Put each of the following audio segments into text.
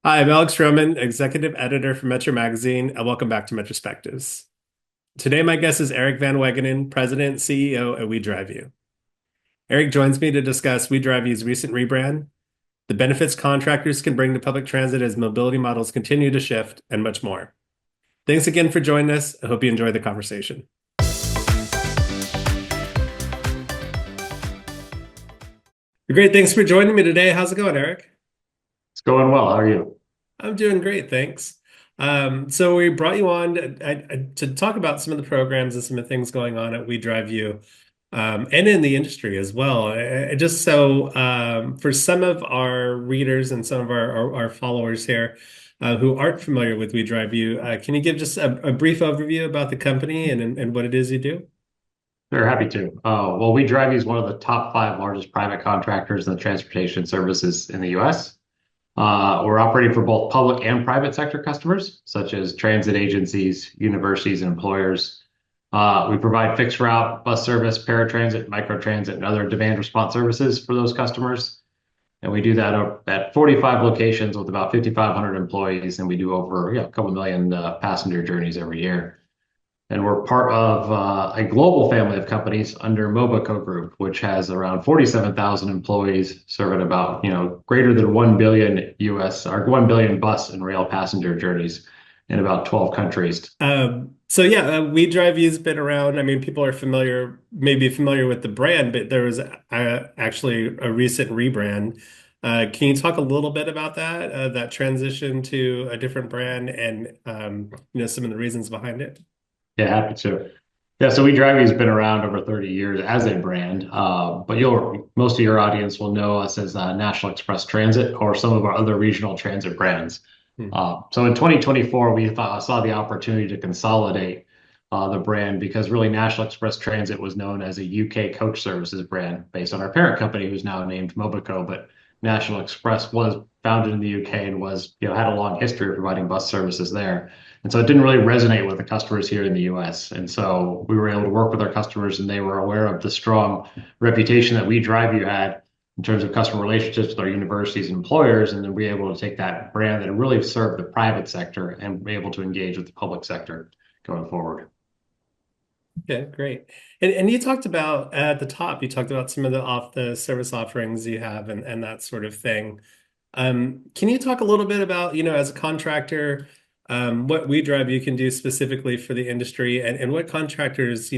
Hi, I'm Alex Roman, Executive Editor for Metro Magazine, and welcome back to METROspectives. Today, my guest is Erick Van Wagenen, President and CEO at WeDriveU. Eric joins me to discuss WeDriveU's recent rebrand, the benefits contractors can bring to public transit as mobility models continue to shift, and much more. Thanks again for joining us. I hope you enjoy the conversation. Great. Thanks for joining me today. How's it going, Eric? It's going well. How are you? I'm doing great, thanks. So we brought you on to talk about some of the programs and some of the things going on at WeDriveU, and in the industry as well. Just so for some of our readers and some of our followers here who aren't familiar with WeDriveU, can you give just a brief overview about the company and what it is you do? They're happy to. Well, WeDriveU is one of the top five largest private contractors in the transportation services in the U.S. We're operating for both public and private sector customers, such as transit agencies, universities, and employers. We provide fixed route, bus service, paratransit, microtransit, and other demand response services for those customers. And we do that at 45 locations with about 5,500 employees, and we do over a couple million passenger journeys every year. And we're part of a global family of companies under Mobico Group, which has around 47,000 employees, serving about greater than 1 billion US or 1 billion bus and rail passenger journeys in about 12 countries. WeDriveU's been around. I mean, people are familiar, maybe familiar with the brand, but there was actually a recent rebrand. Can you talk a little bit about that transition to a different brand and some of the reasons behind it? Yeah, happy to. Yeah, so WeDriveU has been around over 30 years as a brand, but most of your audience will know us as National Express Transit or some of our other regional transit brands. Hmm. So in 2024, we saw the opportunity to consolidate the brand because really National Express Transit was known as a UK coach services brand based on our parent company, who's now named Mobico, but National Express was founded in the UK and was had a long history of providing bus services there. And so it didn't really resonate with the customers here in the US. And so we were able to work with our customers and they were aware of the strong reputation that WeDriveU had in terms of customer relationships with our universities and employers, and then be able to take that brand that really served the private sector and be able to engage with the public sector going forward. Okay, great. And you talked about at the top, you talked about some of the service offerings you have and that sort of thing. Can you talk a little bit about, as a contractor, what WeDrive can do specifically for the industry and what contractors,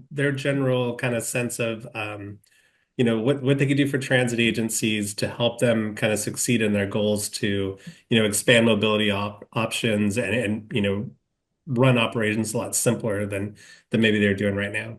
their general kind of sense of, what they could do for transit agencies to help them kind of succeed in their goals to, expand mobility options and run operations a lot simpler than maybe they're doing right now.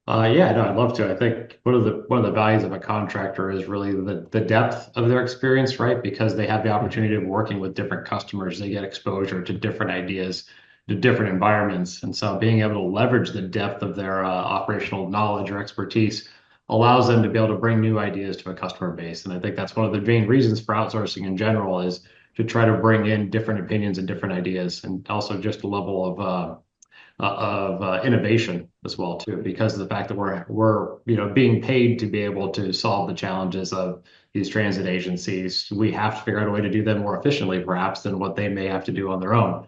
Yeah, no, I'd love to. I think one of the values of a contractor is really the depth of their experience, right? Because they have the opportunity of working with different customers, they get exposure to different ideas, to different environments, and so being able to leverage the depth of their operational knowledge or expertise allows them to be able to bring new ideas to a customer base. And I think that's one of the main reasons for outsourcing in general is to try to bring in different opinions and different ideas, and also just a level of innovation as well too, because of the fact that we're being paid to be able to solve the challenges of these transit agencies. We have to figure out a way to do them more efficiently, perhaps, than what they may have to do on their own.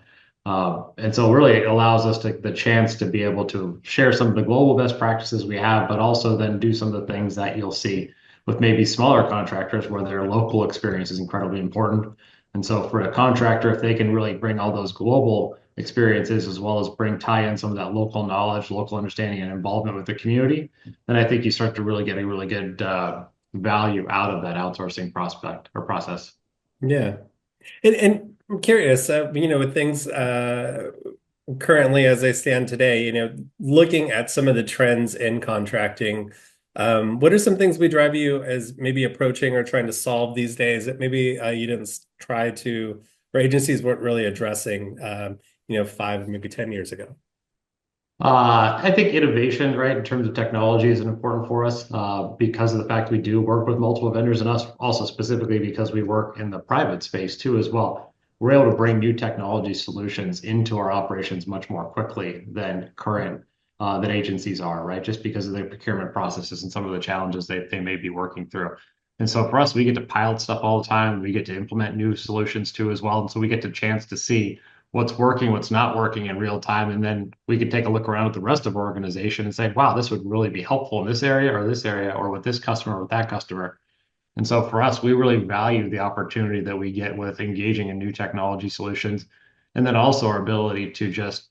And so really it allows us the chance to be able to share some of the global best practices we have, but also then do some of the things that you'll see with maybe smaller contractors where their local experience is incredibly important. And so for a contractor, if they can really bring all those global experiences as well as tie in some of that local knowledge, local understanding, and involvement with the community, then I think you start to really get a really good value out of that outsourcing prospect or process. Yeah. And I'm curious, with things currently as they stand today, looking at some of the trends in contracting, what are some things we drive you as maybe approaching or trying to solve these days that maybe you didn't try to, or agencies weren't really addressing, 5, maybe 10 years ago? I think innovation, right, in terms of technology is important for us because of the fact we do work with multiple vendors and us also specifically because we work in the private space too as well. We're able to bring new technology solutions into our operations much more quickly than agencies are, right? Just because of their procurement processes and some of the challenges they may be working through. And so for us, we get to pilot stuff all the time. We get to implement new solutions too as well. And so we get the chance to see what's working, what's not working in real time. And then we can take a look around at the rest of our organization and say, wow, this would really be helpful in this area, or with this customer, or with that customer. And so for us, we really value the opportunity that we get with engaging in new technology solutions. And then also our ability to just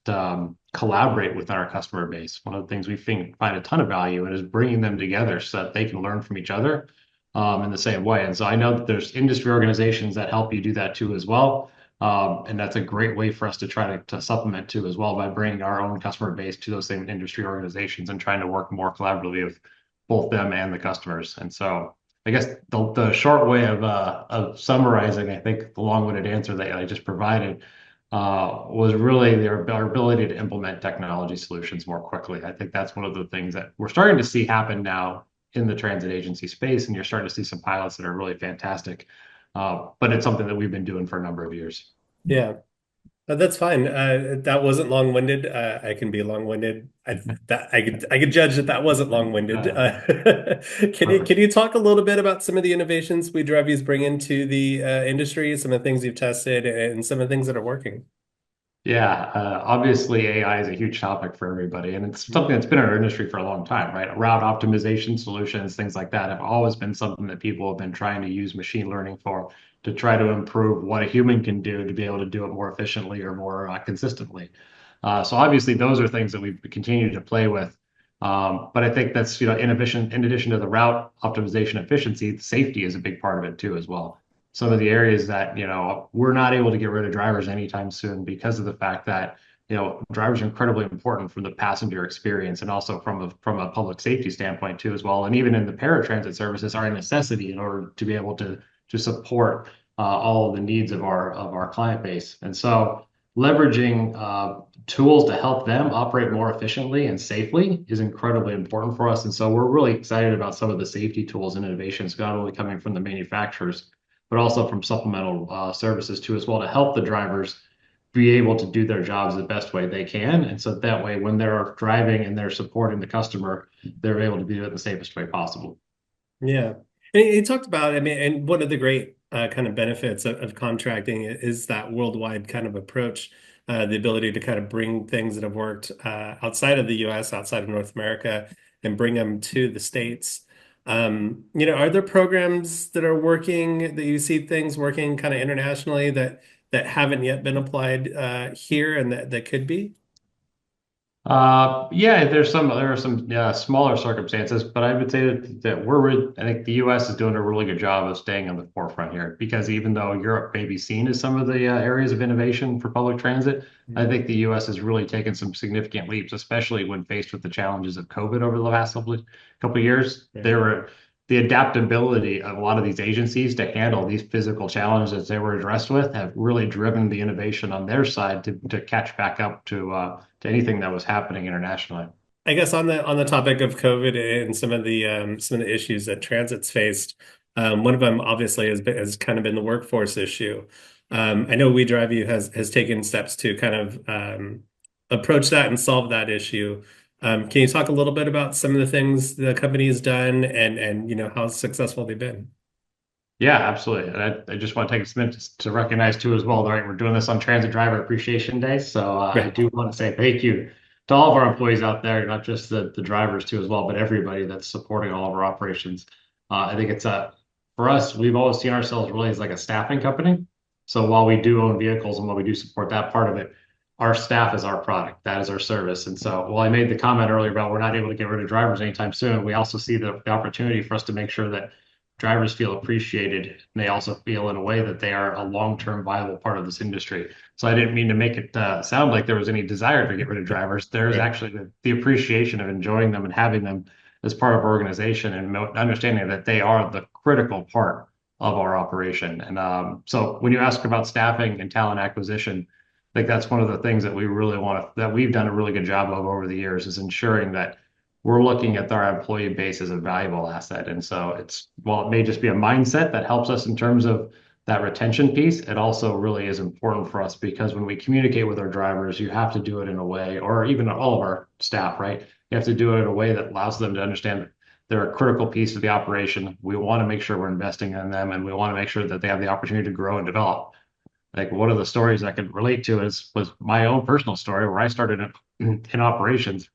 collaborate with our customer base. One of the things we find a ton of value in is bringing them together so that they can learn from each other in the same way. And so I know that there's industry organizations that help you do that too as well. And that's a great way for us to try to supplement too as well by bringing our own customer base to those same industry organizations and trying to work more collaboratively with both them and the customers. And so I guess the short way of summarizing, I think, the long-winded answer that I just provided was really our ability to implement technology solutions more quickly. I think that's one of the things that we're starting to see happen now in the transit agency space, and you're starting to see some pilots that are really fantastic. But it's something that we've been doing for a number of years. Yeah. That's fine. That wasn't long-winded. I can be long-winded. I could judge that that wasn't long-winded. Uh, Can Perfect. you talk a little bit about some of the innovations WeDriveU's bring into the industry, some of the things you've tested, and some of the things that are working? Yeah, obviously AI is a huge topic for everybody, and it's something that's been in our industry for a long time, right? Route optimization solutions, things like that have always been something that people have been trying to use machine learning for to try to improve what a human can do to be able to do it more efficiently or more consistently. So obviously those are things that we've continued to play with. But I think that's, in addition to the route optimization efficiency, safety is a big part of it too as well. Some of the areas that, we're not able to get rid of drivers anytime soon because of the fact that, drivers are incredibly important for the passenger experience and also from a public safety standpoint too as well. And even in the paratransit services are a necessity in order to be able to support all of the needs of our client base. And so leveraging tools to help them operate more efficiently and safely is incredibly important for us. And so we're really excited about some of the safety tools and innovations, not only coming from the manufacturers, but also from supplemental services too, as well, to help the drivers be able to do their jobs the best way they can. And so that way, when they're driving and they're supporting the customer, they're able to do it the safest way possible. Yeah. And you talked about, I mean, and one of the great kind of benefits of contracting is that worldwide kind of approach, the ability to kind of bring things that have worked outside of the US, outside of North America, and bring them to the States. Are there programs that are working that you see things working kind of internationally that haven't yet been applied here and that could be? Yeah, there are some smaller circumstances, but I would say that I think the U.S. is doing a really good job of staying on the forefront here because even though Europe may be seen as some of the areas of innovation for public transit, I think the U.S. has really taken some significant leaps, especially when faced with the challenges of COVID over the last couple of years. Right. There were the adaptability of a lot of these agencies to handle these physical challenges they were addressed with have really driven the innovation on their side to catch back up to anything that was happening internationally. I guess on the topic of COVID and some of the issues that transit's faced, one of them obviously has kind of been the workforce issue. I know WeDriveU has taken steps to kind of approach that and solve that issue. Can you talk a little bit about some of the things the company has done and how successful they've been? Yeah, absolutely. And I just want to take a minute to recognize too as well, right? We're doing this on Transit Driver Appreciation Day. So I Right. do want to say thank you to all of our employees out there, not just the drivers too as well, but everybody that's supporting all of our operations. I think it's for us, we've always seen ourselves really as like a staffing company. So while we do own vehicles and while we do support that part of it, our staff is our product. That is our service. And so while I made the comment earlier about we're not able to get rid of drivers anytime soon, we also see the opportunity for us to make sure that drivers feel appreciated and they also feel in a way that they are a long-term viable part of this industry. So I didn't mean to make it sound like there was any desire to get rid of drivers. There is Right. actually the appreciation of enjoying them and having them as part of our organization and understanding that they are the critical part of our operation. And so when you ask about staffing and talent acquisition, I think that's one of the things that we really that we've done a really good job of over the years is ensuring that we're looking at our employee base as a valuable asset. And so while it may just be a mindset that helps us in terms of that retention piece, it also really is important for us because when we communicate with our drivers, you have to do it in a way, or even all of our staff, right? You have to do it in a way that allows them to understand They're a critical piece of the operation. We want to make sure we're investing in them, and we want to make sure that they have the opportunity to grow and develop. Like one of the stories I could relate to was my own personal story where I started in operations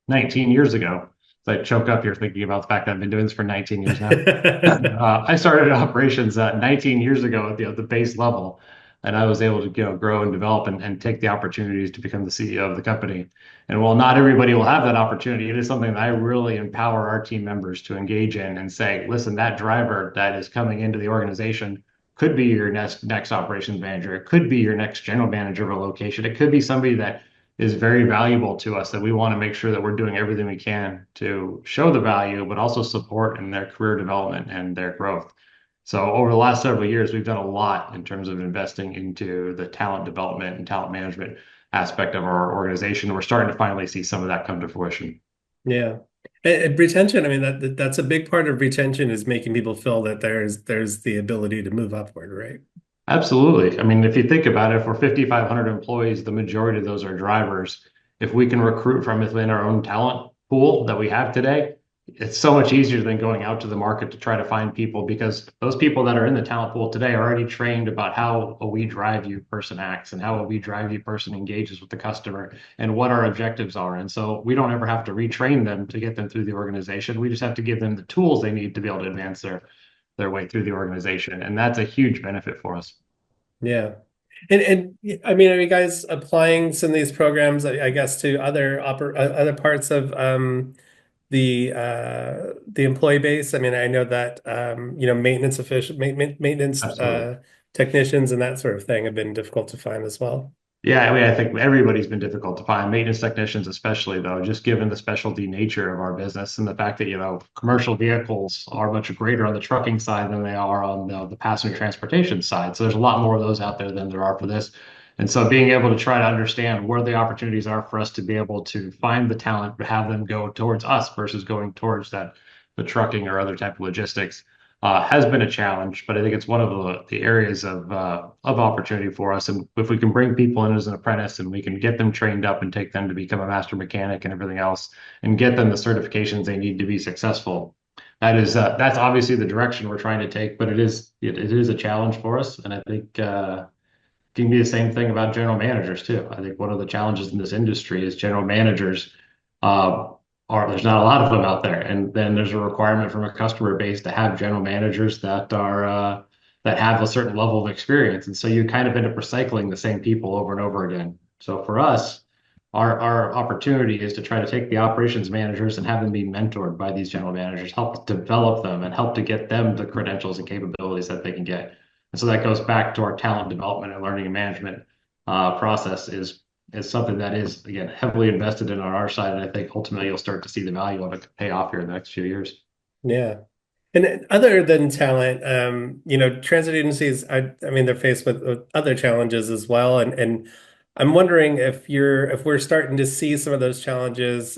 19 years ago. So I choke up here thinking about the fact that I've been doing this for 19 years now. I started in operations 19 years ago at the base level, and I was able to grow and develop and take the opportunities to become the CEO of the company. And while not everybody will have that opportunity, it is something that I really empower our team members to engage in and say, listen, that driver that is coming into the organization could be your next operations manager. It could be your next general manager of a location. It could be somebody that is very valuable to us that we want to make sure that we're doing everything we can to show the value, but also support in their career development and their growth. So over the last several years, we've done a lot in terms of investing into the talent development and talent management aspect of our organization. We're starting to finally see some of that come to fruition. Yeah. And retention, I mean that's a big part of retention is making people feel that there's the ability to move upward, right? Absolutely. I mean, if you think about it, if we're 5,500 employees, the majority of those are drivers. If we can recruit from within our own talent pool that we have today, it's so much easier than going out to the market to try to find people because those people that are in the talent pool today are already trained about how a WeDriveU person acts and how a WeDriveU person engages with the customer and what our objectives are. And so we don't ever have to retrain them to get them through the organization. We just have to give them the tools they need to be able to advance their way through the organization. And that's a huge benefit for us. Yeah. And I mean, are you guys applying some of these programs, I guess, to other parts of the employee base? I mean, I know that maintenance Absolutely. technicians and that sort of thing have been difficult to find as well. Yeah, I mean, I think everybody's been difficult to find, maintenance technicians especially, though, just given the specialty nature of our business and the fact that, commercial vehicles are much greater on the trucking side than they are on the passenger transportation side. So there's a lot more of those out there than there are for this. And so being able to try to understand where the opportunities are for us to be able to find the talent, to have them go towards us versus going towards the trucking or other type of logistics has been a challenge, but I think it's one of the areas of opportunity for us. And if we can bring people in as an apprentice and we can get them trained up and take them to become a master mechanic and everything else, and get them the certifications they need to be successful, that's obviously the direction we're trying to take. But it is a challenge for us, and I think it can be the same thing about general managers too. I think one of the challenges in this industry is general managers. Uh, there's not a lot of them out there, and then there's a requirement from a customer base to have general managers that have a certain level of experience, and so you kind of end up recycling the same people over and over again. So for us, our opportunity is to try to take the operations managers and have them be mentored by these general managers, help develop them, and help to get them the credentials and capabilities that they can get. And so that goes back to our talent development and learning and management process is something that is, again, heavily invested in on our side. And I think ultimately you'll start to see the value of it pay off here in the next few years. Yeah. And then other than talent, transit agencies, I mean, they're faced with other challenges as well. And I'm wondering if we're starting to see some of those challenges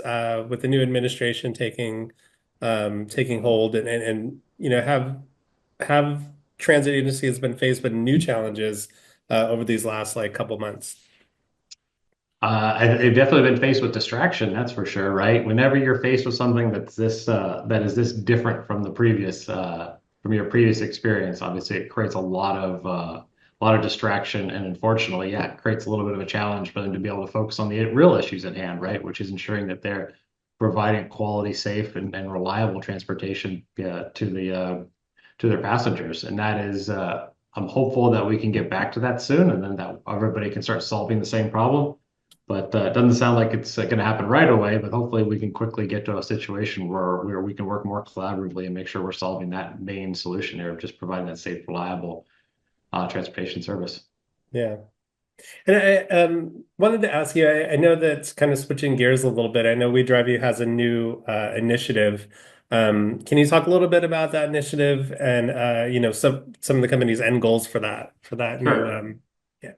with the new administration taking hold and have transit agencies been faced with new challenges over these last like couple months. They've definitely been faced with distraction, that's for sure, right? Whenever you're faced with something that is this different from from your previous experience, obviously it creates a lot of distraction, and unfortunately, yeah, it creates a little bit of a challenge for them to be able to focus on the real issues at hand, right? Which is ensuring that they're providing quality, safe, and reliable transportation to their passengers, and that is. I'm hopeful that we can get back to that soon, and then that everybody can start solving the same problem. But it doesn't sound like it's going to happen right away, but hopefully we can quickly get to a situation where we can work more collaboratively and make sure we're solving that main solution here of just providing that safe, reliable transportation service. Yeah. And I wanted to ask you, I know that's kind of switching gears a little bit. I know WeDriveU has a new initiative. Can you talk a little bit about that initiative and some of the company's end goals for that new Sure. yeah.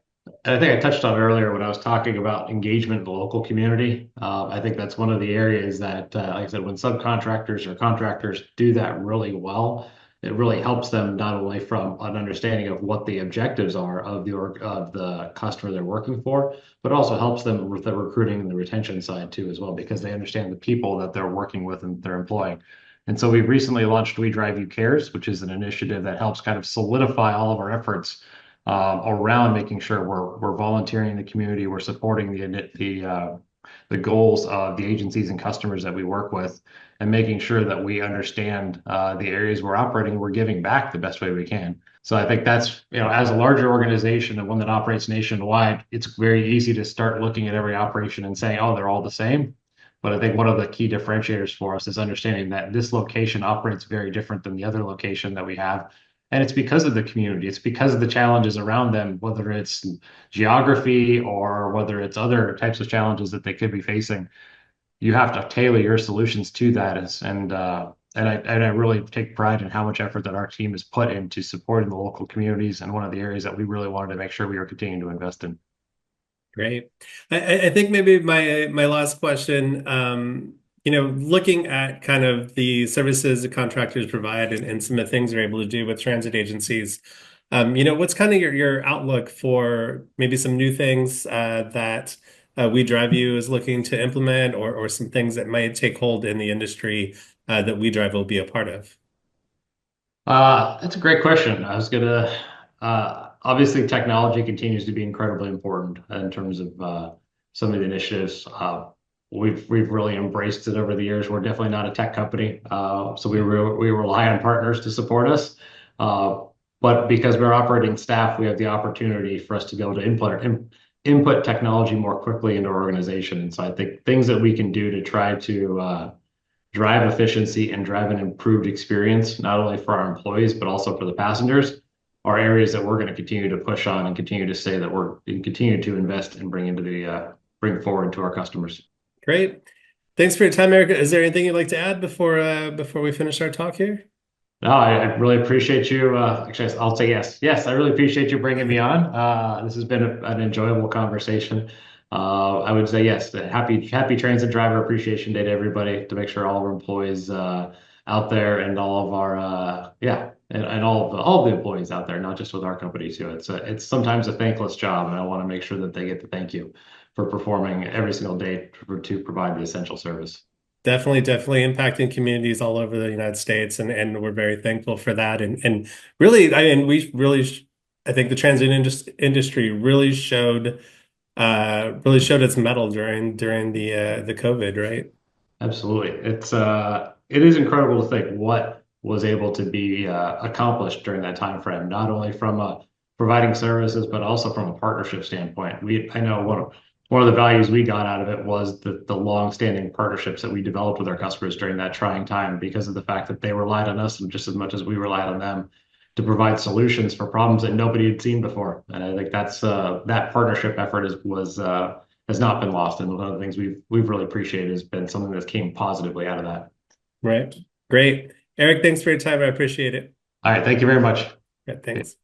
And I think I touched on it earlier when I was talking about engagement in the local community. I think that's one of the areas that, like I said, when subcontractors or contractors do that really well, it really helps them not only from an understanding of what the objectives are of the customer they're working for, but also helps them with the recruiting and the retention side too as well, because they understand the people that they're working with and they're employing. And so we've recently launched WeDriveU Cares, which is an initiative that helps kind of solidify all of our efforts around making sure we're volunteering in the community, we're supporting the goals of the agencies and customers that we work with, and making sure that we understand the areas we're operating, we're giving back the best way we can. So I think that's, as a larger organization and one that operates nationwide, it's very easy to start looking at every operation and saying, oh, they're all the same. But I think one of the key differentiators for us is understanding that this location operates very different than the other location that we have. And it's because of the community. It's because of the challenges around them, whether it's geography or whether it's other types of challenges that they could be facing. You have to tailor your solutions to that. And I really take pride in how much effort that our team has put into supporting the local communities and one of the areas that we really wanted to make sure we were continuing to invest in. Great. I think maybe my last question, looking at kind of the services that contractors provide and some of the things they're able to do with transit agencies, what's kind of your outlook for maybe some new things that WeDriveU is looking to implement, or some things that might take hold in the industry that WeDrive will be a part of? That's a great question. Obviously, technology continues to be incredibly important in terms of some of the initiatives. We've really embraced it over the years. We're definitely not a tech company, so we rely on partners to support us. But because we're operating staff, we have the opportunity for us to be able to input technology more quickly into our organization. And so I think things that we can do to try to drive efficiency and drive an improved experience, not only for our employees, but also for the passengers, are areas that we're going to continue to push on and continue to say that we're continue to invest and bring forward to our customers. Great. Thanks for your time, Erica. Is there anything you'd like to add before we finish our talk here? No, I really appreciate you. Actually, I'll say yes. Yes, I really appreciate you bringing me on. This has been an enjoyable conversation. I would say yes. Happy Transit Driver Appreciation Day to everybody, to make sure all of our employees out there and all of our and all of the employees out there, not just with our company too. It's sometimes a thankless job, and I want to make sure that they get the thank you for performing every single day to provide the essential service. Definitely impacting communities all over the United States, and we're very thankful for that. And really, I mean, I think the transit industry really showed its mettle during the COVID, right? Absolutely. It is incredible to think what was able to be accomplished during that time frame, not only from providing services, but also from a partnership standpoint. I know one of the values we got out of it was the long-standing partnerships that we developed with our customers during that trying time, because of the fact that they relied on us just as much as we relied on them to provide solutions for problems that nobody had seen before. And I think that partnership effort has not been lost. And one of the things we've really appreciated has been something that came positively out of that. Right. Great. Eric, thanks for your time. I appreciate it. All right. Thank you very much. Yeah, thanks.